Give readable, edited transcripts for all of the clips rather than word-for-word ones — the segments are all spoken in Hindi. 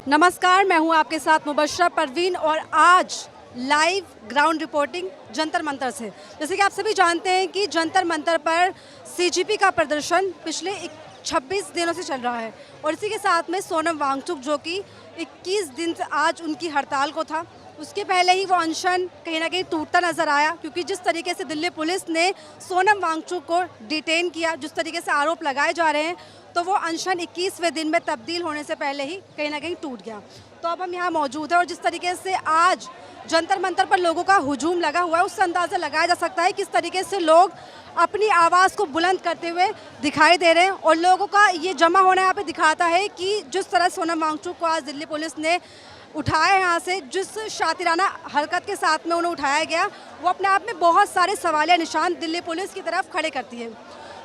नमस्कार, मैं हूं आपके साथ मुबशरा परवीन और आज live ground reporting Jantar Mantar से। जैसे कि आप सभी जानते हैं कि जंतर मंतर पर सीजीपी का प्रदर्शन पिछले 26 दिनों से चल रहा है और इसी के साथ में सोनम वांगचुक जो कि 21 दिन से आज उनकी हड़ताल को था, उसके पहले ही वो अनशन कहीं ना कहीं टूटता नजर आया, क्योंकि जिस तरीके से दिल्ली पुलिस ने सोनम वांगचुक को डिटेन किया, जिस तरीके से आरोप लगाए जा रहे हैं, तो वो अनशन 21वें दिन में तब्दील होने से पहले ही कहीं ना कहीं टूट गया। तो अब हम यहाँ मौजूद हैं और जिस तरीके से आज जंतर मंतर पर लोगों का हुजूम लगा हुआ है, उससे अंदाज़ा लगाया जा सकता है किस तरीके से लोग अपनी आवाज़ को बुलंद करते हुए दिखाई दे रहे हैं। और लोगों का ये जमा होना यहाँ पे दिखाता है कि जिस तरह सोनम वांगचुक को आज दिल्ली पुलिस ने उठाया यहाँ से, जिस शातिराना हरकत के साथ में उन्हें उठाया गया, वो अपने आप में बहुत सारे सवालिया निशान दिल्ली पुलिस की तरफ खड़े करती है।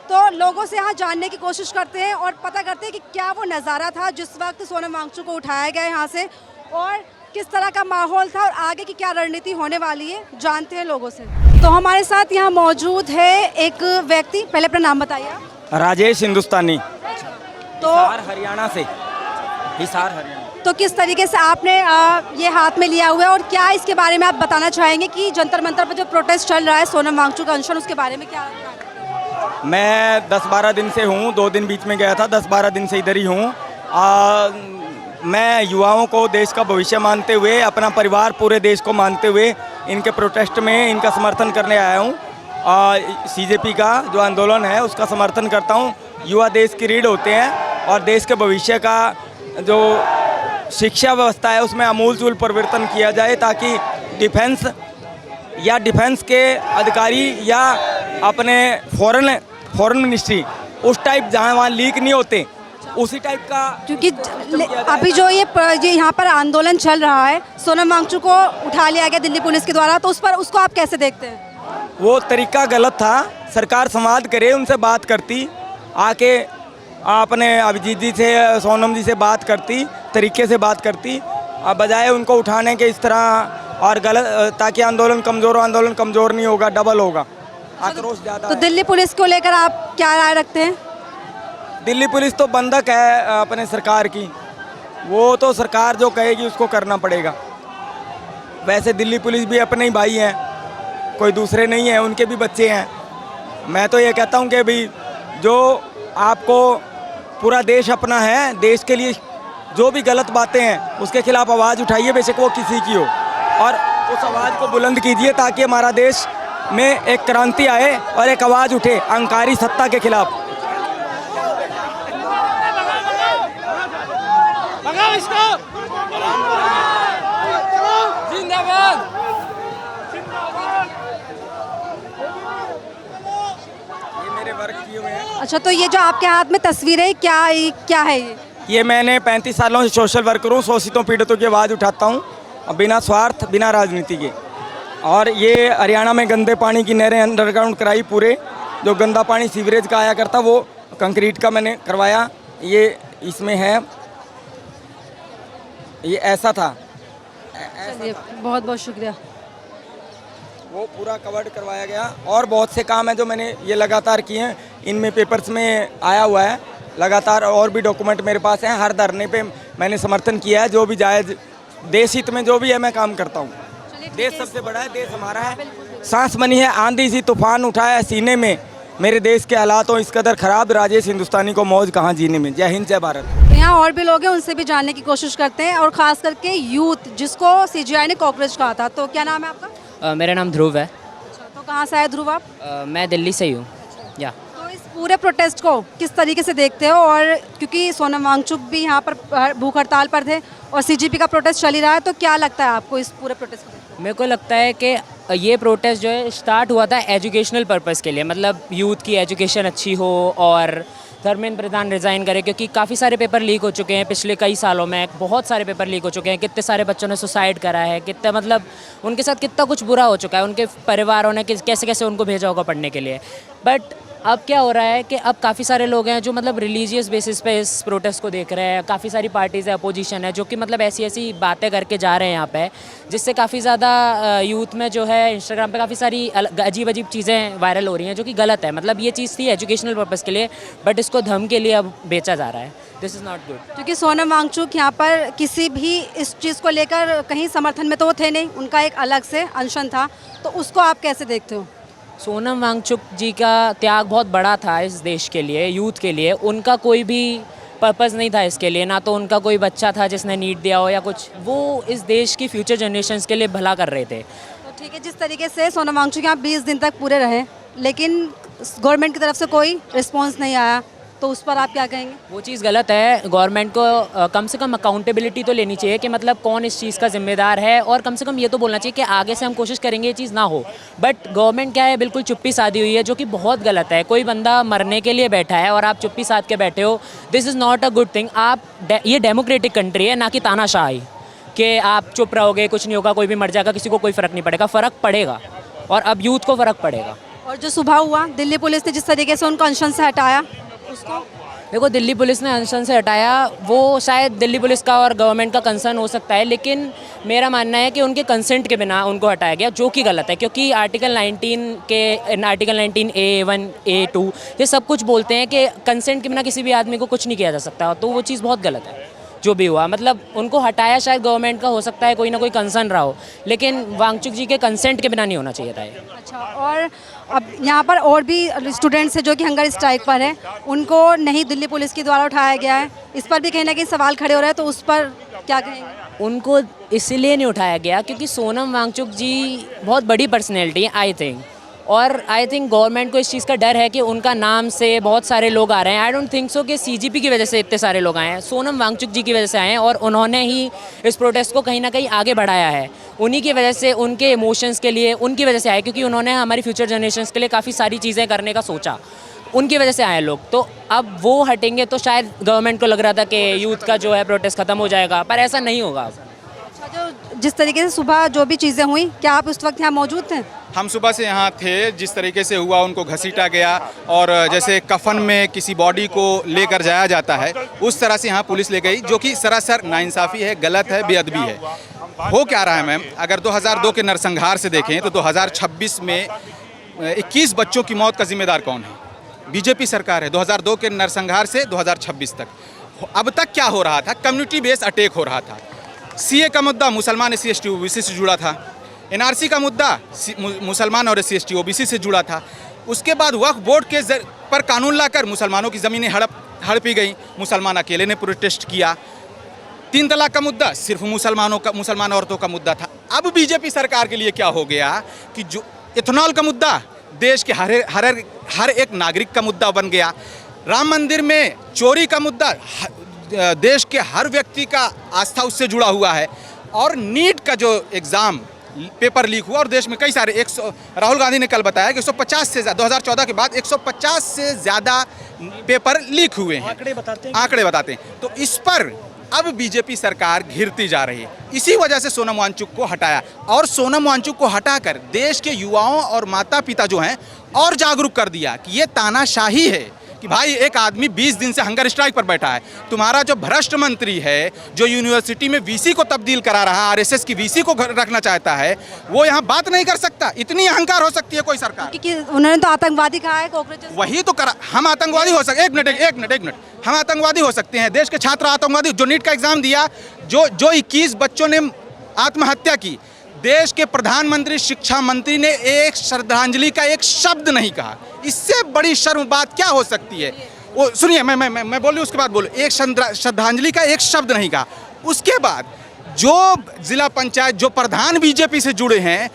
तो लोगों से यहाँ जानने की कोशिश करते हैं और पता करते हैं कि क्या वो नज़ारा था जिस वक्त सोनम वांगचुक को उठाया गया यहाँ से और किस तरह का माहौल था और आगे की क्या रणनीति होने वाली है, जानते हैं लोगों से। तो हमारे साथ यहाँ मौजूद है एक व्यक्ति, पहले अपना नाम बताइए। राजेश हिंदुस्तानी, तो हरियाणा से। हिसार हरियाणा। तो किस तरीके से आपने ये हाथ में लिया हुआ है और क्या इसके बारे में आप बताना चाहेंगे कि जंतर मंतर पर जो प्रोटेस्ट चल रहा है सोनम वांगचुक का अनशन, उसके बारे में क्या? मैं 10-12 दिन से हूँ, 2 दिन बीच में गया था, 10-12 दिन से इधर ही हूँ। मैं युवाओं को देश का भविष्य मानते हुए, अपना परिवार पूरे देश को मानते हुए इनके प्रोटेस्ट में इनका समर्थन करने आया हूँ। सीजेपी का जो आंदोलन है उसका समर्थन करता हूँ। युवा देश की रीढ़ होते हैं और देश के भविष्य का जो शिक्षा व्यवस्था है उसमें आमूलचूल परिवर्तन किया जाए, ताकि डिफेंस के अधिकारी या अपने फॉरेन मिनिस्ट्री उस टाइप जहाँ वहाँ लीक नहीं होते, उसी टाइप का। क्योंकि अभी जो ये यहाँ पर आंदोलन चल रहा है, सोनम वांगचुक को उठा लिया गया दिल्ली पुलिस के द्वारा, तो उस पर उसको आप कैसे देखते हैं? वो तरीका गलत था। सरकार संवाद करे, उनसे बात करती, आके अपने अभिजीत जी से, सोनम जी से बात करती, तरीके से बात करती, बजाय उनको उठाने के इस तरह और गलत, ताकि आंदोलन कमज़ोर नहीं होगा, डबल होगा, आक्रोश ज़्यादा। तो दिल्ली पुलिस को लेकर आप क्या राय रखते हैं? दिल्ली पुलिस तो बंधक है अपने सरकार की, वो तो सरकार जो कहेगी उसको करना पड़ेगा। वैसे दिल्ली पुलिस भी अपने ही भाई हैं, कोई दूसरे नहीं हैं, उनके भी बच्चे हैं। मैं तो ये कहता हूँ कि भाई जो आपको पूरा देश अपना है, देश के लिए जो भी गलत बातें हैं उसके खिलाफ आवाज़ उठाइए, बेशक वो किसी की हो, और उस आवाज़ को बुलंद कीजिए ताकि हमारा देश में एक क्रांति आए और एक आवाज़ उठे अहंकारी सत्ता के खिलाफ। जिंदाबाद। ये मेरे वर्क किए हुए हैं। अच्छा, तो ये जो आपके हाथ में तस्वीरें क्या है ये मैंने 35 सालों से सोशल वर्कर हूँ, शोषितों पीड़ितों की आवाज़ उठाता हूँ बिना स्वार्थ, बिना राजनीति के। और ये हरियाणा में गंदे पानी की नहरें अंडरग्राउंड कराई, पूरे जो गंदा पानी सीवरेज का आया करता वो कंक्रीट का मैंने करवाया। ये इसमें है, ये ऐसा था। बहुत बहुत शुक्रिया। वो पूरा कवर्ड करवाया गया और बहुत से काम हैं जो मैंने ये लगातार किए हैं, इनमें पेपर्स में आया हुआ है लगातार, और भी डॉक्यूमेंट मेरे पास हैं। हर धरने पे मैंने समर्थन किया है, जो भी जायज़ देश हित में जो भी है मैं काम करता हूँ। देश सबसे बड़ा है, देश हमारा है। सांस बनी है आंधी सी, तूफान उठाया सीने में, मेरे देश के हालात हो इस कदर खराब, राजेश हिंदुस्तानी को मौज कहाँ जीने में। जय हिंद, जय भारत। यहाँ और भी लोग हैं, उनसे भी जानने की कोशिश करते हैं, और ख़ास करके यूथ जिसको सीजीआई ने कॉकरोच कहा था। तो क्या नाम है आपका? मेरा नाम ध्रुव है। अच्छा, तो कहाँ से आए ध्रुव आप? मैं दिल्ली से ही हूँ। या तो इस पूरे प्रोटेस्ट को किस तरीके से देखते हो? और क्योंकि सोनम वांगचुक भी यहाँ पर भूख हड़ताल पर थे और सीजीपी का प्रोटेस्ट चल ही रहा है, तो क्या लगता है आपको इस पूरे प्रोटेस्ट को? मेरे को लगता है कि ये प्रोटेस्ट जो है स्टार्ट हुआ था एजुकेशनल पर्पस के लिए, मतलब यूथ की एजुकेशन अच्छी हो और धर्मेंद्र प्रधान रिज़ाइन करे, क्योंकि काफ़ी सारे पेपर लीक हो चुके हैं पिछले कई सालों में। बहुत सारे पेपर लीक हो चुके हैं, कितने सारे बच्चों ने सुसाइड करा है, कितने मतलब उनके साथ कितना कुछ बुरा हो चुका है, उनके परिवारों ने कैसे कैसे उनको भेजा होगा पढ़ने के लिए। बट अब क्या हो रहा है कि अब काफ़ी सारे लोग हैं जो मतलब रिलीजियस बेसिस पे इस प्रोटेस्ट को देख रहे हैं। काफ़ी सारी पार्टीज़ है, अपोजिशन है, जो कि मतलब ऐसी ऐसी बातें करके जा रहे हैं यहाँ पे, जिससे काफ़ी ज़्यादा यूथ में जो है इंस्टाग्राम पे काफ़ी सारी अजीब अजीब चीज़ें वायरल हो रही हैं, जो कि गलत है। मतलब ये चीज़ थी एजुकेशनल पर्पज़ के लिए, बट इसको धर्म के लिए अब बेचा जा रहा है। This is not good. क्योंकि सोनम वांगचुक यहाँ पर किसी भी इस चीज़ को लेकर कहीं समर्थन में तो वो थे नहीं, उनका एक अलग से अनशन था, तो उसको आप कैसे देखते हो? सोनम वांगचुक जी का त्याग बहुत बड़ा था इस देश के लिए, यूथ के लिए। उनका कोई भी पर्पज़ नहीं था इसके लिए, ना तो उनका कोई बच्चा था जिसने नीट दिया हो या कुछ। वो इस देश की फ्यूचर जनरेशन्स के लिए भला कर रहे थे। तो ठीक है, जिस तरीके से सोनम वांगचुक यहाँ 20 दिन तक पूरे रहे, लेकिन गवर्नमेंट की तरफ से कोई रिस्पॉन्स नहीं आया, तो उस पर आप क्या कहेंगे? वो चीज़ गलत है। गवर्नमेंट को कम से कम अकाउंटेबिलिटी तो लेनी चाहिए कि मतलब कौन इस चीज़ का जिम्मेदार है, और कम से कम ये तो बोलना चाहिए कि आगे से हम कोशिश करेंगे ये चीज़ ना हो। बट गवर्नमेंट क्या है, बिल्कुल चुप्पी साधी हुई है, जो कि बहुत गलत है। कोई बंदा मरने के लिए बैठा है और आप चुप्पी साध के बैठे हो, this is not a good thing. ये डेमोक्रेटिक कंट्री है, ना कि तानाशाही कि आप चुप रहोगे, कुछ नहीं होगा, कोई भी मर जाएगा, किसी को कोई फ़र्क नहीं पड़ेगा। फ़र्क पड़ेगा, और अब यूथ को फ़र्क पड़ेगा। और जो सुबह हुआ, दिल्ली पुलिस ने जिस तरीके से उनको अनशन से हटाया, उसको देखो, दिल्ली पुलिस ने अनशन से हटाया, वो शायद दिल्ली पुलिस का और गवर्नमेंट का कंसर्न हो सकता है, लेकिन मेरा मानना है कि उनके कंसेंट के बिना उनको हटाया गया, जो कि गलत है। क्योंकि आर्टिकल 19 A1 A2 ये सब कुछ बोलते हैं कि कंसेंट के बिना किसी भी आदमी को कुछ नहीं किया जा सकता, तो वो चीज़ बहुत गलत है जो भी हुआ। मतलब उनको हटाया शायद गवर्नमेंट का हो सकता है कोई ना कोई कंसर्न रहा हो, लेकिन वांगचुक जी के कंसेंट के बिना नहीं होना चाहिए था ये। अच्छा, और अब यहाँ पर और भी स्टूडेंट्स हैं जो कि हंगर स्ट्राइक पर हैं, उनको नहीं दिल्ली पुलिस के द्वारा उठाया गया है, इस पर भी कहीं ना कहीं सवाल खड़े हो रहे हैं, तो उस पर क्या कहेंगे? उनको इसलिए नहीं उठाया गया क्योंकि सोनम वांगचुक जी बहुत बड़ी पर्सनैलिटी है, आई थिंक। और आई थिंक गवर्नमेंट को इस चीज़ का डर है कि उनका नाम से बहुत सारे लोग आ रहे हैं। आई डोंट थिंक सो कि CGP की वजह से इतने सारे लोग आए हैं, सोनम वांगचुक जी की वजह से आए हैं, और उन्होंने ही इस प्रोटेस्ट को कहीं ना कहीं आगे बढ़ाया है। उन्हीं की वजह से, उनके इमोशंस के लिए, उनकी वजह से आए, क्योंकि उन्होंने हमारी फ्यूचर जनरेशन्स के लिए काफ़ी सारी चीज़ें करने का सोचा, उनकी वजह से आए लोग। तो अब वो हटेंगे तो शायद गवर्नमेंट को लग रहा था कि यूथ का जो है प्रोटेस्ट ख़त्म हो जाएगा, पर ऐसा नहीं होगा। अच्छा, जो जिस तरीके से सुबह जो भी चीज़ें हुई, क्या आप उस वक्त यहाँ मौजूद थे? हम सुबह से यहाँ थे। जिस तरीके से हुआ, उनको घसीटा गया, और जैसे कफन में किसी बॉडी को लेकर जाया जाता है, उस तरह से यहाँ पुलिस ले गई, जो कि सरासर नाइंसाफ़ी है, गलत है, बेअदबी है। हो क्या रहा है मैम, अगर 2002 के नरसंहार से देखें तो 2026 में 21 बच्चों की मौत का जिम्मेदार कौन है? बीजेपी सरकार है। 2002 के नरसंहार से 2026 तक अब तक क्या हो रहा था? कम्युनिटी बेस्ड अटैक हो रहा था। CA का मुद्दा मुसलमान SC ST OBC से जुड़ा था। NRC का मुद्दा मुसलमान और SC ST OBC से जुड़ा था। उसके बाद वक्फ बोर्ड के पर कानून लाकर मुसलमानों की ज़मीनें हड़पी गई, मुसलमान अकेले ने प्रोटेस्ट किया। 3 तलाक का मुद्दा सिर्फ मुसलमान औरतों का मुद्दा था। अब बीजेपी सरकार के लिए क्या हो गया कि जो इथेनॉल का मुद्दा देश के हर एक नागरिक का मुद्दा बन गया। राम मंदिर में चोरी का मुद्दा देश के हर व्यक्ति का आस्था उससे जुड़ा हुआ है। और नीट का जो एग्ज़ाम पेपर लीक हुआ, और देश में कई सारे राहुल गांधी ने कल बताया कि 150 से ज़्यादा 2014 के बाद 150 से ज़्यादा पेपर लीक हुए हैं। आंकड़े बताते हैं। तो इस पर अब बीजेपी सरकार घिरती जा रही है। इसी वजह से सोनम वांगचुक को हटाया, और सोनम वांगचुक को हटाकर देश के युवाओं और माता पिता जो हैं और जागरूक कर दिया कि ये तानाशाही है, कि भाई एक आदमी 20 दिन से हंगर स्ट्राइक पर बैठा है। तुम्हारा जो भ्रष्ट मंत्री है, जो यूनिवर्सिटी में VC को तब्दील करा रहा है, RSS की VC को रखना चाहता है, वो यहाँ बात नहीं कर सकता। इतनी अहंकार हो सकती है कोई सरकार? क्योंकि उन्होंने तो आतंकवादी कहा है, कॉकरोचेस। वही तो करा। हम आतंकवादी हो सकते? एक मिनट, हम आतंकवादी हो सकते हैं? देश के छात्र आतंकवादी? जो नीट का एग्जाम दिया, जो 21 बच्चों ने आत्महत्या की, देश के प्रधानमंत्री, शिक्षा मंत्री ने एक श्रद्धांजलि का एक शब्द नहीं कहा। इससे बड़ी शर्म बात क्या हो सकती है? वो सुनिए, मैं बोलूँ, उसके बाद बोलूँ। एक श्रद्धांजलि का एक शब्द नहीं कहा। उसके बाद जो जिला पंचायत, जो प्रधान बीजेपी से जुड़े हैं,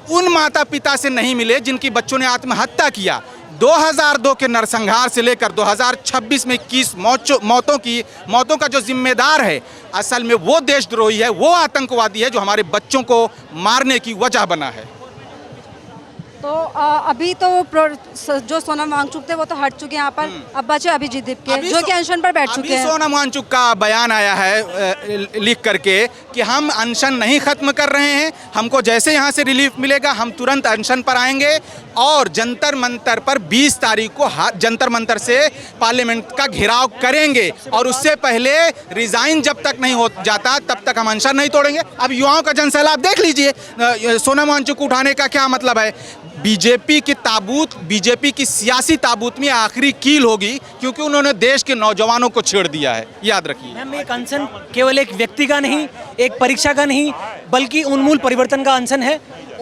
उन माता पिता से नहीं मिले जिनकी बच्चों ने आत्महत्या किया। 2002 के नरसंहार से लेकर 2026 में 21 मौतों का जो जिम्मेदार है, असल में वो देशद्रोही है, वो आतंकवादी है, जो हमारे बच्चों को मारने की वजह बना है। तो अभी तो जो सोनम वांगचुक थे वो तो हट चुके हैं यहाँ पर, अब बचे अभिजीत दीपके जो कि अनशन पर बैठ चुके हैं। सोनम वांगचुक का बयान आया है लिख करके कि हम अनशन नहीं खत्म कर रहे हैं, हमको जैसे यहाँ से रिलीफ मिलेगा हम तुरंत अनशन पर आएंगे, और जंतर मंतर पर 20 तारीख को जंतर मंतर से पार्लियामेंट का घेराव करेंगे, और उससे पहले रिजाइन जब तक नहीं हो जाता तब तक हम अनशन नहीं तोड़ेंगे। अब युवाओं का जनसैलाब देख लीजिए। सोनम वांगचुक को उठाने का क्या मतलब है? बीजेपी की ताबूत, बीजेपी की सियासी ताबूत में आखिरी कील होगी, क्योंकि उन्होंने देश के नौजवानों को छेड़ दिया है, याद रखिए। मैम, एक अनशन केवल एक व्यक्ति का नहीं, एक परीक्षा का नहीं, बल्कि उन्मूल परिवर्तन का अनशन है।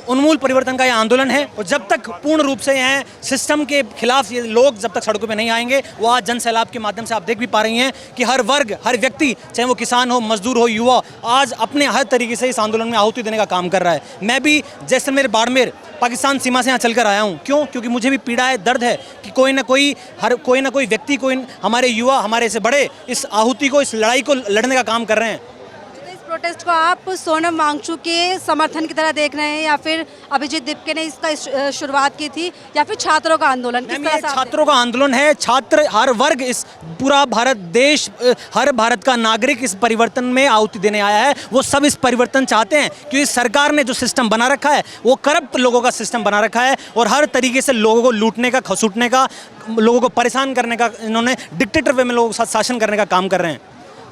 उन्मूल परिवर्तन का यह आंदोलन है, और जब तक पूर्ण रूप से यह सिस्टम के खिलाफ ये लोग जब तक सड़कों पे नहीं आएंगे, वो आज जन सैलाब के माध्यम से आप देख भी पा रही हैं कि हर वर्ग, हर व्यक्ति, चाहे वो किसान हो, मजदूर हो, युवा, आज अपने हर तरीके से इस आंदोलन में आहुति देने का काम कर रहा है। मैं भी जैसलमेर, बाड़मेर, पाकिस्तान सीमा से यहाँ चलकर आया हूँ। क्यों? क्योंकि मुझे भी पीड़ा है, दर्द है कि कोई ना कोई व्यक्ति, हमारे युवा, हमारे से बड़े इस आहुति को, इस लड़ाई को लड़ने का काम कर रहे हैं। तो इस प्रोटेस्ट को आप सोनम वांगचुक के समर्थन की तरह देख रहे हैं, या फिर अभिजीत दीपके ने इसका शुरुआत की थी, या फिर छात्रों का आंदोलन? किस तरह से आप छात्रों का आंदोलन है। छात्र, हर वर्ग, इस पूरा भारत देश, हर भारत का नागरिक इस परिवर्तन में आहुति देने आया है। वो सब इस परिवर्तन चाहते हैं, क्योंकि सरकार ने जो सिस्टम बना रखा है वो करप्ट लोगों का सिस्टम बना रखा है, और हर तरीके से लोगों को लूटने का, खसूटने का, लोगों को परेशान करने का, इन्होंने डिक्टेटर वे में लोगों के साथ शासन करने का काम कर रहे हैं।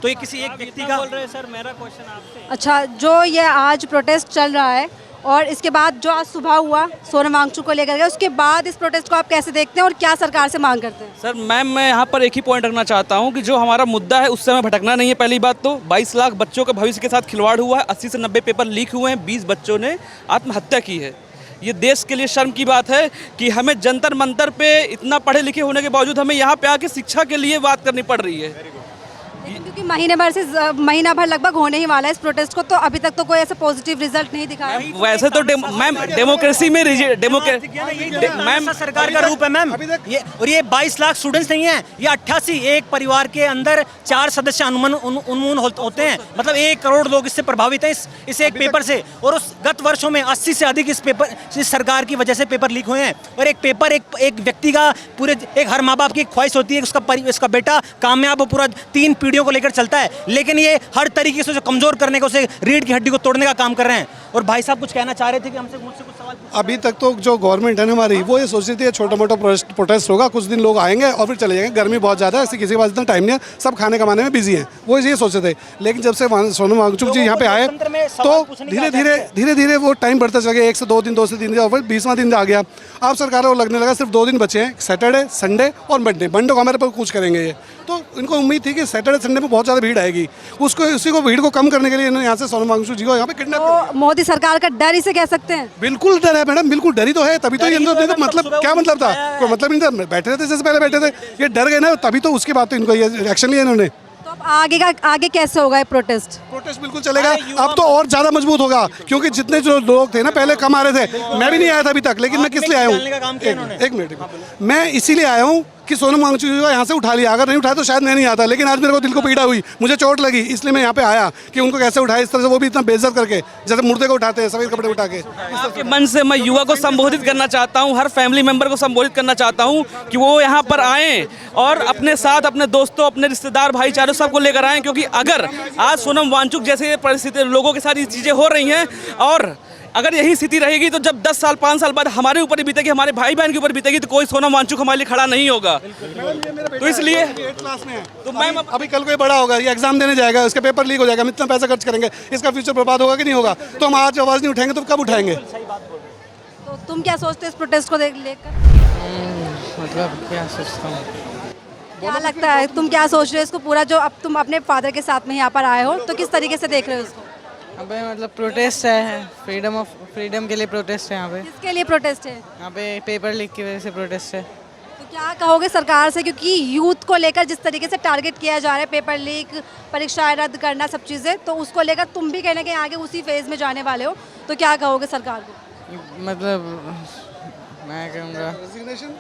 तो ये किसी एक व्यक्ति का बोल रहे हैं। सर, मेरा क्वेश्चन आपसे, अच्छा, जो ये आज प्रोटेस्ट चल रहा है और इसके बाद जो आज सुबह हुआ सोनम वांगचुक को लेकर के, उसके बाद इस प्रोटेस्ट को आप कैसे देखते हैं और क्या सरकार से मांग करते हैं? सर मैम, मैं यहाँ पर एक ही पॉइंट रखना चाहता हूँ कि जो हमारा मुद्दा है उससे हमें भटकना नहीं है। पहली बात तो 22 लाख बच्चों के भविष्य के साथ खिलवाड़ हुआ है, 80 से 90 पेपर लीक हुए हैं, 20 बच्चों ने आत्महत्या की है। ये देश के लिए शर्म की बात है कि हमें जंतर मंतर पे इतना पढ़े लिखे होने के बावजूद हमें यहाँ पे आके शिक्षा के लिए बात करनी पड़ रही है। क्योंकि महीना भर लगभग होने ही वाला है इस प्रोटेस्ट को, तो अभी तक तो कोई ऐसा पॉजिटिव रिजल्ट नहीं दिखा है। वैसे तो मैम डेमोक्रेसी में मैम सरकार का रूप है मैम ये। और ये 22 लाख स्टूडेंट्स नहीं है, ये 88, एक परिवार के अंदर 4 सदस्य उन्मूलन होते हैं। मतलब 1 करोड़ लोग इससे प्रभावित हैं, इस एक पेपर से। और उस गत वर्षों में 80 से अधिक इस सरकार की वजह से पेपर लीक हुए हैं। और एक पेपर, एक व्यक्ति का, पूरे एक हर माँ बाप की एक ख्वाहिश होती है उसका बेटा कामयाब हो, पूरा 3 पीढ़ियों को लेकर चलता है, लेकिन ये हर तरीके से कमजोर करने का, उसे रीढ़ की हड्डी को तोड़ने का काम कर रहे हैं। और भाई साहब कुछ कहना चाह रहे थे कि मुझसे कुछ सवाल। अभी तक तो जो गवर्नमेंट है ना हमारी, वो ये सोच रही थी छोटा मोटा प्रोटेस्ट होगा, कुछ दिन लोग आएंगे और फिर चले जाएंगे, गर्मी बहुत ज़्यादा है, किसी के पास इतना टाइम नहीं है, सब खाने कमाने में बिजी हैं, वो ये सोचे थे। लेकिन जब से सोनम वांगचुक जी यहाँ पे आए तो धीरे धीरे वो टाइम बढ़ता चला गया। 1 से 2 दिन, 2 से 3 दिन, और 20वां दिन आ गया। अब सरकार को लगने लगा सिर्फ 2 दिन बचे हैं, सैटरडे, संडे और मंडे को हमारे पर कुछ करेंगे ये। तो इनको उम्मीद थी कि सैटरडे संडे में बहुत ज़्यादा भीड़ आएगी, उसी को भीड़ को कम करने के लिए इन्होंने यहाँ से सोनम वांगचुक जी को यहाँ पे किडनैप तो मोदी सरकार का डर इसे कह सकते हैं? बिल्कुल डर है मैडम, बिल्कुल डरी तो है, तभी तो ये मतलब क्या मतलब था, कोई मतलब नहीं था, बैठे थे जैसे पहले बैठे थे, ये डर गए ना, तभी तो उसके बाद तो इनको ये एक्शन लिया इन्होंने। तो अब आगे कैसे होगा ये प्रोटेस्ट बिल्कुल चलेगा, अब तो और ज़्यादा मजबूत होगा, क्योंकि जितने जो लोग थे ना पहले कम आ रहे थे। मैं भी नहीं आया था अभी तक, लेकिन मैं किस लिए आया हूँ, एक मिनट, मैं इसीलिए आया हूँ कि सोनम वांगचुक जी को यहाँ से उठा लिया। अगर नहीं उठाया तो शायद मैं नहीं आता, लेकिन आज मेरे को दिल को पीड़ा हुई, मुझे चोट लगी, इसलिए मैं यहाँ पे आया कि उनको कैसे उठाए इस तरह से, वो भी इतना बेइज्जत करके, जैसे मुर्दे को उठाते हैं सफेद कपड़े उठा के। आपके मन से मैं युवा को संबोधित करना चाहता हूँ, हर फैमिली मेंबर को संबोधित करना चाहता हूँ कि वो यहाँ पर आएँ और अपने साथ अपने दोस्तों, अपने रिश्तेदार, भाईचारों सबको लेकर आएँ। क्योंकि अगर आज सोनम वांगचुक जैसे परिस्थिति लोगों के साथ ये चीज़ें हो रही हैं, और अगर यही स्थिति रहेगी तो जब 10 साल 5 साल बाद हमारे ऊपर बीतेगी, हमारे भाई बहन के ऊपर बीतेगी, तो कोई सोनम वांगचुक हमारे लिए खड़ा नहीं होगा। तो इसलिए क्लास में है, तो मैं अभी कल को बड़ा होगा, ये एग्जाम देने जाएगा, उसके पेपर लीक हो जाएगा, हम इतना पैसा खर्च करेंगे, इसका फ्यूचर बर्बाद होगा कि नहीं होगा? तो हम आज आवाज़ नहीं उठाएंगे तो कब उठाएंगे? तो तुम क्या सोचते हो इस प्रोटेस्ट को लेकर? मतलब क्या सोचता हूँ, क्या लगता है, तुम क्या सोच रहे हो इसको पूरा, जो अब तुम अपने फादर के साथ में यहाँ पर आए हो, तो किस तरीके से देख रहे हो इसको? अबे मतलब प्रोटेस्ट है, फ्रीडम के लिए प्रोटेस्ट है यहाँ पे। किसके लिए प्रोटेस्ट है? यहाँ पे पेपर लीक की वजह से प्रोटेस्ट है। तो क्या कहोगे सरकार से, क्योंकि यूथ को लेकर जिस तरीके से टारगेट किया जा रहा है, पेपर लीक, परीक्षाएं रद्द करना, सब चीज़ें, तो उसको लेकर तुम भी कहीं ना कहीं आगे उसी फेज में जाने वाले हो, तो क्या कहोगे सरकार को? मतलब मैं कहूँगा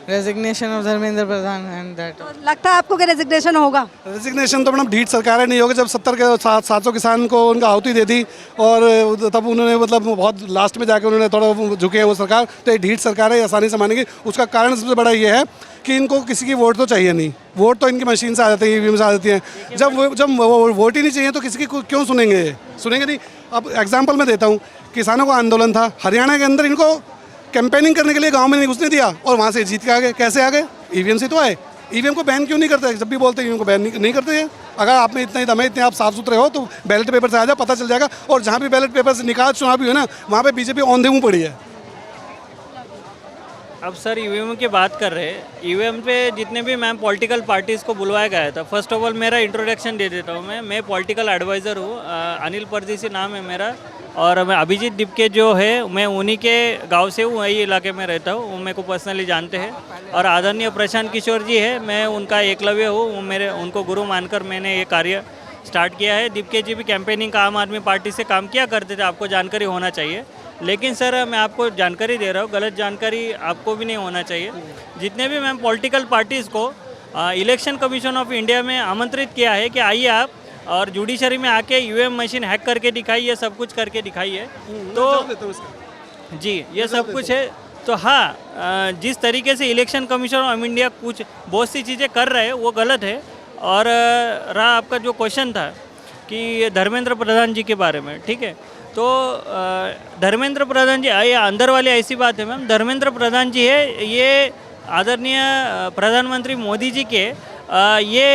resignation of Dharmendra Pradhan and that. तो लगता है आपको कि रेजिग्नेशन होगा? रेजिग्नेशन तो मैडम ढीठ सरकार है, नहीं होगा। जब 70 के 700 किसान को उनका आहुति दे दी, और तब उन्होंने मतलब बहुत लास्ट में जाके उन्होंने थोड़ा झुके हैं वो सरकार, तो ये ढीठ सरकार है, आसानी से मानेंगे। उसका कारण सबसे बड़ा ये है कि इनको किसी की वोट तो चाहिए नहीं, वोट तो इनकी मशीन से आ जाती है, EVM से आ जाती है। जब वोट ही नहीं चाहिए तो किसी की क्यों सुनेंगे नहीं। अब एग्जाम्पल मैं देता हूँ, किसानों का आंदोलन था हरियाणा के अंदर, इनको कैंपेनिंग करने के लिए गांव में नहीं घुसने दिया, और वहाँ से जीत के आ गए। कैसे आ गए? EVM से तो आए। EVM को बैन क्यों नहीं करते? जब भी बोलते हैं EVM को बैन नहीं करते हैं। अगर आप में इतना ही दम है, इतने आप साफ सुथरे हो, तो बैलेट पेपर से आ जाए, पता चल जाएगा। और जहाँ भी बैलेट पेपर से निकाल चुनाव भी हो ना, वहाँ पे बीजेपी औंधे मुँह पड़ी है। अब सर ईवीएम की बात कर रहे हैं, ईवीएम पे जितने भी मैम पॉलिटिकल पार्टीज़ को बुलवाया गया था, फर्स्ट ऑफ ऑल मेरा इंट्रोडक्शन दे देता हूँ। मैं पॉलिटिकल एडवाइज़र हूँ, अनिल परदेसी नाम है मेरा, और मैं अभिजीत डिपके जो है मैं उन्हीं के गांव से हूँ, वही इलाके में रहता हूँ, वो मेरे को पर्सनली जानते हैं। और आदरणीय प्रशांत किशोर जी है, मैं उनका एकलव्य हूँ, वो मेरे उनको गुरु मानकर मैंने ये कार्य स्टार्ट किया है। दीपके जी भी कैंपेनिंग का आम आदमी पार्टी से काम किया करते थे, आपको जानकारी होना चाहिए। लेकिन सर मैं आपको जानकारी दे रहा हूँ, गलत जानकारी आपको भी नहीं होना चाहिए। जितने भी मैम पॉलिटिकल पार्टीज़ को इलेक्शन कमीशन ऑफ इंडिया में आमंत्रित किया है कि आइए आप और जुडिशरी में आके ईवीएम मशीन हैक करके दिखाइए, सब कुछ करके दिखाइए। तो जी ये सब कुछ है। तो हाँ, जिस तरीके से इलेक्शन कमीशन ऑफ इंडिया कुछ बहुत सी चीज़ें कर रहे हैं वो गलत है। और रहा आपका जो क्वेश्चन था कि धर्मेंद्र प्रधान जी के बारे में, ठीक है, तो धर्मेंद्र प्रधान जी, ये अंदर वाली ऐसी बात है मैम, धर्मेंद्र प्रधान जी है ये आदरणीय प्रधानमंत्री मोदी जी के ये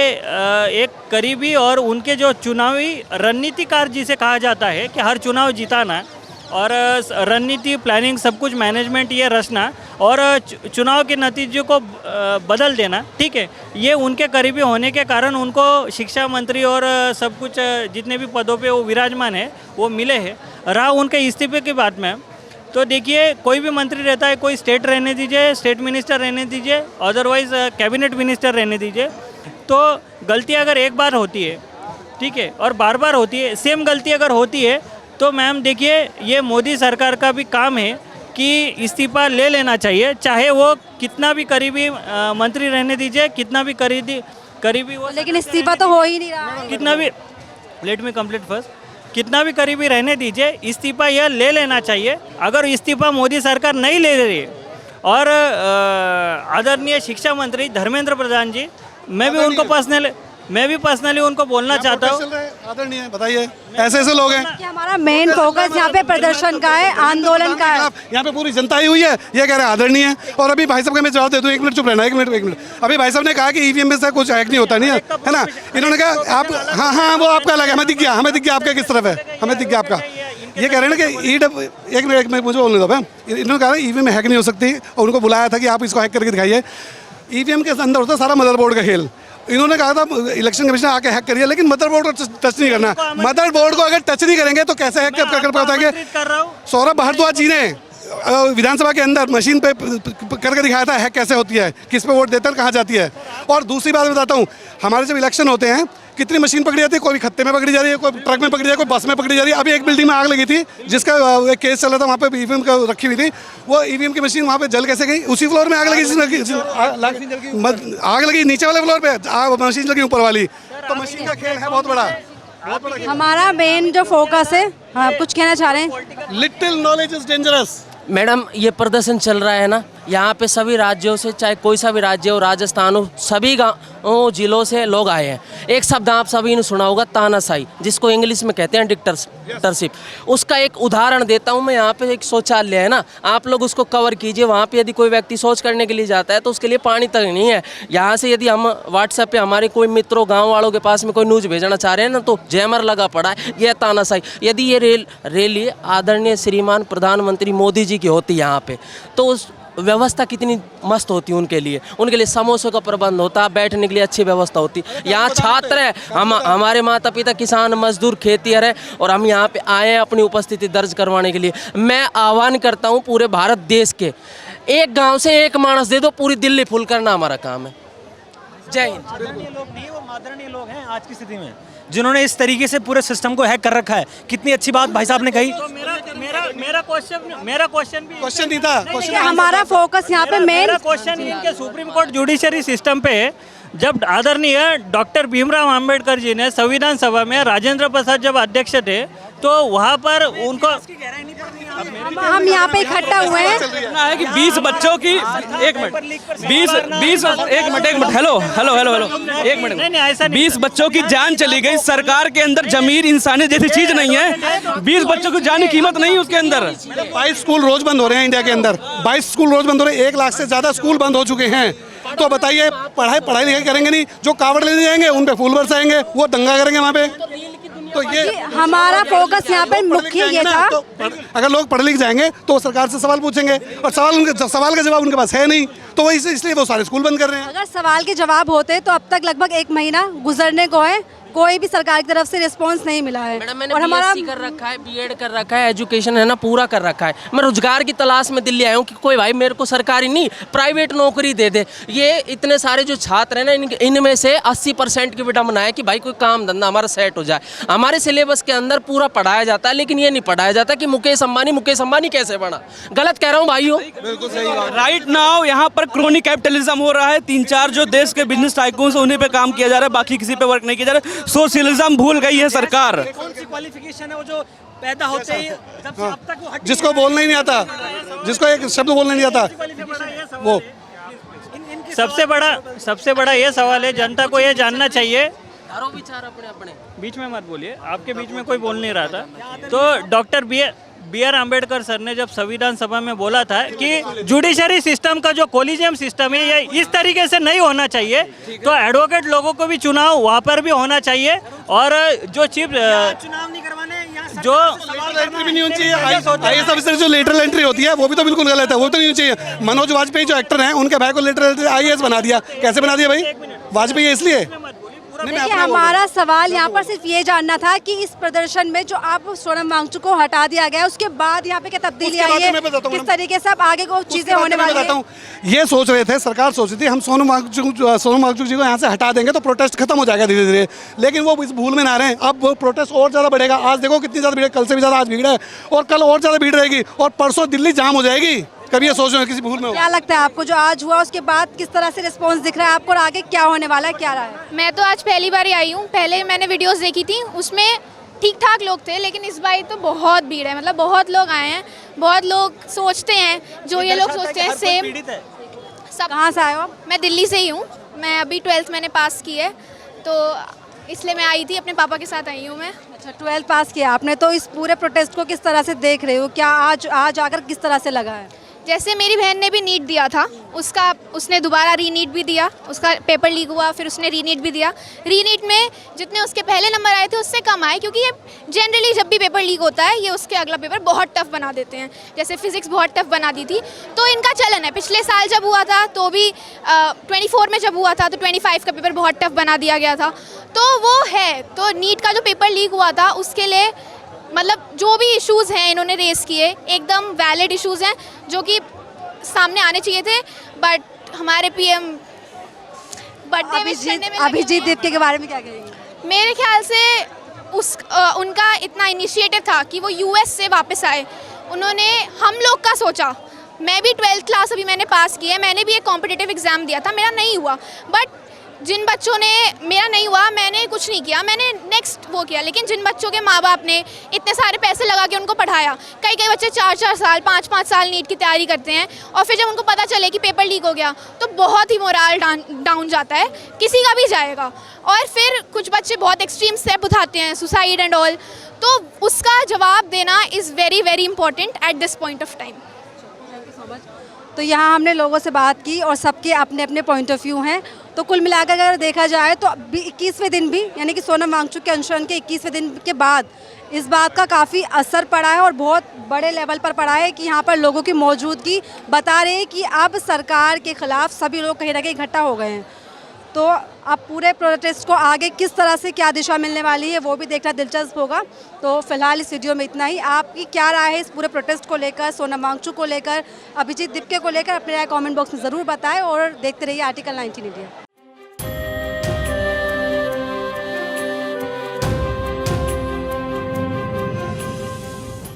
एक करीबी और उनके जो चुनावी रणनीतिकार जिसे कहा जाता है कि हर चुनाव जिताना और रणनीति प्लानिंग सब कुछ मैनेजमेंट ये रचना और चुनाव के नतीजे को बदल देना, ठीक है, ये उनके करीबी होने के कारण उनको शिक्षा मंत्री और सब कुछ जितने भी पदों पे वो विराजमान है वो मिले हैं। रहा उनके इस्तीफे की बात में, तो देखिए कोई भी मंत्री रहता है, कोई स्टेट रहने दीजिए, स्टेट मिनिस्टर रहने दीजिए, अदरवाइज़ कैबिनेट मिनिस्टर रहने दीजिए, तो गलती अगर एक बार होती है, ठीक है, और बार बार होती है, सेम गलती अगर होती है, तो मैम देखिए ये मोदी सरकार का भी काम है कि इस्तीफा ले लेना चाहिए, चाहे वो कितना भी करीबी मंत्री रहने दीजिए, कितना भी करीबी वो, लेकिन इस्तीफा तो हो ही नहीं रहा। कितना भी, लेट मी कंप्लीट फर्स्ट, कितना भी करीबी रहने दीजिए, इस्तीफा यह ले लेना चाहिए। अगर इस्तीफा मोदी सरकार नहीं ले रही है और आदरणीय शिक्षा मंत्री धर्मेंद्र प्रधान जी, मैं भी पर्सनली उनको बोलना चाहता हूँ। आदरणीय बताइए, ऐसे ऐसे लोग हैं कि हमारा मेन फोकस यहाँ पे प्रदर्शन का है, आंदोलन का है। यहाँ पे पूरी जनता आई हुई है, ये कह रहे हैं आदरणीय है। और अभी भाई साहब का मैं जवाब दे दूँ, एक मिनट चुप रहना, एक मिनट। अभी भाई साहब ने कहा कि ईवीएम में से कुछ हैक नहीं होता, नहीं है ना, इन्होंने कहा आप, हाँ वो आपका अलग है, हमें दिख गया आपका किस तरफ है, हमें दिख गया आपका। ये कह रहे हैं ना कि एक मिनट मुझे बोलने दो। इन्होंने कहा ईवीएम हैक नहीं हो सकती और उनको बुलाया था कि आप इसको हैक करके दिखाइए। ईवीएम के अंदर होता है सारा मदरबोर्ड का खेल। इन्होंने कहा था इलेक्शन कमीशन आके हैक करिए, लेकिन मदरबोर्ड को टच नहीं करना। मदरबोर्ड को अगर टच नहीं करेंगे तो कैसे हैक कर पाएंगे? सौरभ भारद्वाज जी ने विधानसभा के अंदर मशीन पे करके दिखाया था हैक कैसे होती है, किस पे वोट देते हैं, कहाँ जाती है। और दूसरी बात बताता हूँ, हमारे जब इलेक्शन होते हैं कितनी मशीन पकड़ी जाती है, कोई खत्ते में पकड़ी जा रही है, कोई ट्रक में पकड़ी जा रही है, कोई बस में पकड़ी जा रही है। अभी एक बिल्डिंग में आग लगी थी जिसका एक केस चल रहा था, वहाँ पे ईवीएम का रखी हुई थी, वो ईवीएम की मशीन वहाँ पे जल कैसे गई? उसी फ्लोर में आग लगी आग लगी नीचे वाले फ्लोर पे, मशीन लगी ऊपर वाली। तो मशीन का खेल है बहुत बड़ा। हमारा मेन जो फोकस है, हाँ कुछ कहना चाह रहे हैं? Little knowledge is dangerous. Madam ये प्रदर्शन चल रहा है ना, यहाँ पे सभी राज्यों से, चाहे कोई सा भी राज्य हो, राजस्थान हो, सभी गाँव जिलों से लोग आए हैं। एक शब्द आप सभी ने सुना होगा, तानाशाही, जिसको इंग्लिश में कहते हैं डिक्टेटरशिप। उसका एक उदाहरण देता हूँ मैं। यहाँ पे एक शौचालय है ना, आप लोग उसको कवर कीजिए। वहाँ पे यदि कोई व्यक्ति शौच करने के लिए जाता है तो उसके लिए पानी तक नहीं है। यहाँ से यदि हम व्हाट्सएप पे हमारे कोई मित्रों, गाँव वालों के पास में कोई न्यूज़ भेजना चाह रहे हैं ना, तो जैमर लगा पड़ा है। यह तानाशाही। यदि ये रैली आदरणीय श्रीमान प्रधानमंत्री मोदी जी की होती यहाँ पे, तो उस व्यवस्था कितनी मस्त होती है उनके लिए समोसों का प्रबंध होता, बैठने के लिए अच्छी व्यवस्था होती। यहाँ छात्र हैं, हमारे माता पिता किसान मजदूर खेतीहर हैं, और हम यहाँ पे आए हैं अपनी उपस्थिति दर्ज करवाने के लिए। मैं आह्वान करता हूँ पूरे भारत देश के, एक गांव से एक मानस दे दो, पूरी दिल्ली फुल करना हमारा काम है। जय हिंद। आदरणीय लोग नहीं, वो आदरणीय लोग हैं आज की स्थिति में, जिन्होंने इस तरीके से पूरे सिस्टम को हैक कर रखा है। कितनी अच्छी बात भाई साहब ने कही। तो मेरा क्वेश्चन नहीं था। हमारा फोकस यहाँ पे मेन क्वेश्चन इनके सुप्रीम कोर्ट जुडिशरी सिस्टम पे है। जब आदरणीय डॉक्टर भीमराव अंबेडकर जी ने संविधान सभा में राजेंद्र प्रसाद जब अध्यक्ष थे, तो वहाँ पर उनको हम यहाँ पे इकट्ठा हुए हैं है कि 20 बच्चों की, एक मिनट, हेलो, एक मिनट, 20 बच्चों की जान चली गई। सरकार के अंदर जमीर इंसानियत जैसी चीज नहीं है। 20 बच्चों की जान की कीमत नहीं है उसके अंदर। 22 स्कूल रोज बंद हो रहे हैं इंडिया के अंदर, 22 स्कूल रोज बंद हो रहे हैं। 1 लाख से ज्यादा स्कूल बंद हो चुके हैं। तो बताइए, पढ़ाई लिखाई करेंगे नहीं, जो कावड़ लेने जाएंगे उन पे फूल बरसाएंगे, वो दंगा करेंगे वहाँ पे। तो ये हमारा फोकस यहाँ पर मुख्य ये था। तो अगर लोग पढ़ लिख जाएंगे तो सरकार से सवाल पूछेंगे और सवाल का जवाब उनके पास है नहीं, तो वो इसलिए वो सारे स्कूल बंद कर रहे हैं। अगर सवाल के जवाब होते तो अब तक लगभग 1 महीना गुजरने को है, कोई भी सरकार की तरफ से रिस्पांस नहीं मिला है। मैडम मैंने और हमारा BSc कर रखा है, बीएड कर रखा है, एजुकेशन है ना पूरा कर रखा है। मैं रोजगार की तलाश में दिल्ली आया हूँ कि कोई भाई मेरे को सरकारी नहीं प्राइवेट नौकरी दे दे। ये इतने सारे जो छात्र हैं ना, इनमें से 80% की विडम्बना है कि भाई कोई काम धंधा हमारा सेट हो जाए। हमारे सिलेबस के अंदर पूरा पढ़ाया जाता है, लेकिन ये नहीं पढ़ाया जाता कि मुकेश अंबानी कैसे बना। गलत कह रहा हूँ भाइयों? बिल्कुल सही बात। राइट नाउ यहाँ पर क्रोनिक कैपिटलिज्म हो रहा है। 3-4 जो देश के बिजनेस टाइकून्स उन्हीं पे काम किया जा रहा है, बाकी किसी पे वर्क नहीं किया जा रहा है। सोशलिज्म भूल गई है सरकार। कौन सी क्वालिफिकेशन है वो जो पैदा होते ही जब से अब तक वो हटी जिसको बोलना ही नहीं आता, जिसको एक शब्द बोलना नहीं आता वो। सबसे बड़ा ये सवाल है, जनता को ये जानना चाहिए। विचार अपने अपने बीच में मत बोलिए, आपके बीच में कोई बोल नहीं रहा था। तो डॉक्टर बी.आर. अम्बेडकर सर ने जब संविधान सभा में बोला था कि जुडिशरी सिस्टम का जो कोलिजियम सिस्टम है ये इस तरीके से नहीं होना चाहिए, तो एडवोकेट लोगों को भी चुनाव वहाँ पर भी होना चाहिए। और जो चीफ चुनाव नहीं करवाने जो एंट्री भी नहीं होनी चाहिए। आईएएस ऑफिसर जो लेटरल एंट्री होती है वो भी तो बिल्कुल गलत है, वो तो नहीं होनी चाहिए। मनोज वाजपेयी जो एक्टर हैं उनके भाई को लेटरल एंट्री आईएएस बना दिया, कैसे बना दिया भाई? वाजपेयी इसलिए देखिए, हमारा सवाल यहाँ पर सिर्फ ये जानना था कि इस प्रदर्शन में जो आप सोनम वांगचुक को हटा दिया गया, उसके बाद यहाँ पे क्या तब्दीली आई है, किस तरीके से अब आगे को चीजें होने वाली है? ये सोच रहे थे, सरकार सोच रही थी हम सोनम वांगचुक जी को यहाँ से हटा देंगे तो प्रोटेस्ट खत्म हो जाएगा धीरे धीरे, लेकिन वो इस भूल में ना रहे। अब वो प्रोटेस्ट और ज़्यादा बढ़ेगा। आज देखो कितनी ज़्यादा भीड़ है, कल से भी ज़्यादा आज भीड़ है और कल और ज़्यादा भीड़ रहेगी और परसों दिल्ली जाम हो जाएगी। कभी ये सोच रहे हो किसी भूल में हो? क्या लगता है आपको जो आज हुआ उसके बाद किस तरह से रिस्पांस दिख रहा है आपको और आगे क्या होने वाला है, क्या रहा है? मैं तो आज पहली बार ही आई हूँ, पहले मैंने वीडियोस देखी थी, उसमें ठीक ठाक लोग थे, लेकिन इस बार तो बहुत भीड़ है। मतलब बहुत लोग आए हैं, बहुत लोग सोचते हैं जो ये लोग सोचते हैं सेम। सब कहाँ से आए हो आप? मैं दिल्ली से ही हूँ, मैं अभी 12th मैंने पास की है, तो इसलिए मैं आई थी, अपने पापा के साथ आई हूँ मैं। अच्छा, 12th पास किया आपने, तो इस पूरे प्रोटेस्ट को किस तरह से देख रहे हो? क्या आज आकर किस तरह से लगा है? जैसे मेरी बहन ने भी नीट दिया था, उसने दोबारा रीनीट भी दिया, उसका पेपर लीक हुआ, फिर उसने रीनीट भी दिया। रीनीट में जितने उसके पहले नंबर आए थे उससे कम आए, क्योंकि ये जनरली जब भी पेपर लीक होता है ये उसके अगला पेपर बहुत टफ बना देते हैं। जैसे फिजिक्स बहुत टफ बना दी थी, तो इनका चलन है। पिछले साल जब हुआ था तो भी 24 में जब हुआ था तो 25 का पेपर बहुत टफ बना दिया गया था, तो वो है। तो नीट का जो पेपर लीक हुआ था उसके लिए मतलब जो भी इश्यूज़ हैं इन्होंने रेस किए, एकदम वैलिड इश्यूज़ हैं जो कि सामने आने चाहिए थे, बट हमारे पीएम अभिजीत दीपके के बारे में क्या कहेंगे? मेरे ख्याल से उनका इतना इनिशिएटिव था कि वो यूएस से वापस आए, उन्होंने हम लोग का सोचा। मैं भी 12th क्लास अभी मैंने पास की है, मैंने भी एक कॉम्पिटिटिव एग्ज़ाम दिया था, मेरा नहीं हुआ, बट जिन बच्चों ने मेरा नहीं हुआ मैंने कुछ नहीं किया, मैंने नेक्स्ट वो किया। लेकिन जिन बच्चों के माँ बाप ने इतने सारे पैसे लगा के उनको पढ़ाया, कई बच्चे 4-4 साल 5-5 साल नीट की तैयारी करते हैं, और फिर जब उनको पता चले कि पेपर लीक हो गया तो बहुत ही मोराल डाउन जाता है, किसी का भी जाएगा। और फिर कुछ बच्चे बहुत एक्सट्रीम स्टेप उठाते हैं, सुसाइड एंड ऑल, तो उसका जवाब देना is very very important at this point of time. तो यहाँ हमने लोगों से बात की और सबके अपने अपने पॉइंट ऑफ व्यू हैं। तो कुल मिलाकर अगर देखा जाए तो 21वें दिन भी, यानी कि सोनम वांगचुक के अनशन के 21वें दिन के बाद इस बात का काफ़ी असर पड़ा है और बहुत बड़े लेवल पर पड़ा है कि यहाँ पर लोगों की मौजूदगी बता रहे हैं कि अब सरकार के ख़िलाफ़ सभी लोग कहीं ना कहीं इकट्ठा हो गए हैं। तो अब पूरे प्रोटेस्ट को आगे किस तरह से क्या दिशा मिलने वाली है वो भी देखना दिलचस्प होगा। तो फिलहाल इस वीडियो में इतना ही। आपकी क्या राय है इस पूरे प्रोटेस्ट को लेकर, सोनम वांगचुक को लेकर, अभिजीत दीपके को लेकर? अपने राय कमेंट बॉक्स में ज़रूर बताएं और देखते रहिए आर्टिकल 19 इंडिया।